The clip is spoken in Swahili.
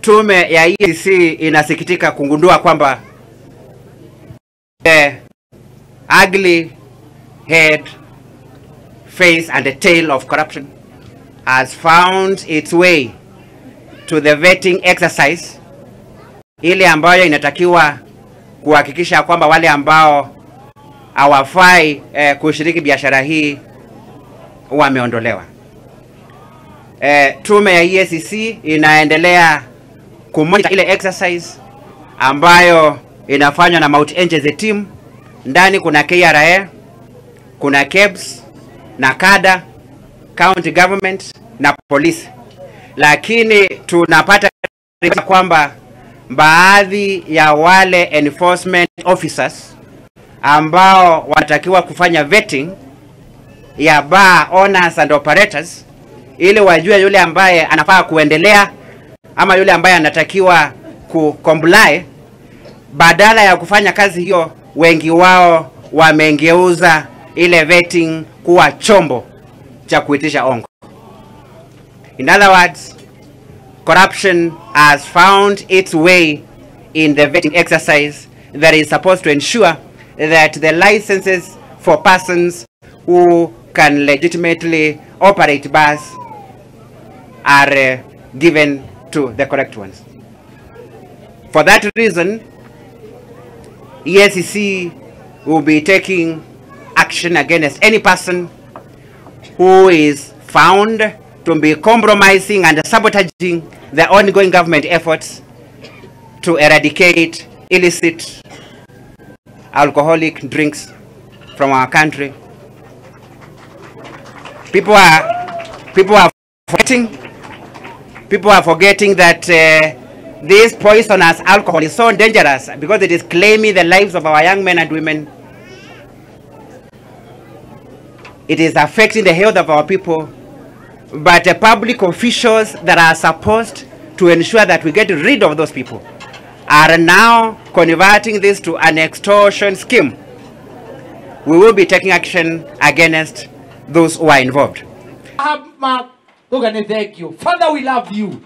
Tume ya EACC inasikitika kugundua kwamba the ugly head, face and the tail of corruption has found its way to the vetting exercise, ile ambayo inatakiwa kuhakikisha kwamba wale ambao hawafai kushiriki biashara hii wameondolewa. Tume ya EACC inaendelea kumonitor ile exercise ambayo inafanywa na Mount Angels team. Ndani kuna KRA, kuna KEBS na kada, county government na polisi. Lakini tunapata kwamba baadhi ya wale enforcement officers ambao wanatakiwa kufanya vetting ya bar owners and operators ili wajue yule ambaye anafaa kuendelea ama yule ambaye anatakiwa kucomply, badala ya kufanya kazi hiyo, wengi wao wamengeuza ile vetting kuwa chombo cha kuitisha ongo. In other words, corruption has found its way in the vetting exercise that is supposed to ensure that the licenses for persons who can legitimately operate bars are given to the correct ones. For that reason, EACC will be taking action against any person who is found to be compromising and sabotaging the ongoing government efforts to eradicate illicit alcoholic drinks from our country. People are forgetting that this poisonous alcohol is so dangerous because it is claiming the lives of our young men and women. It is affecting the health of our people. But the public officials that are supposed to ensure that we get rid of those people are now converting this to an extortion scheme. We will be taking action against those who are involved. Thank you. Father, we love you.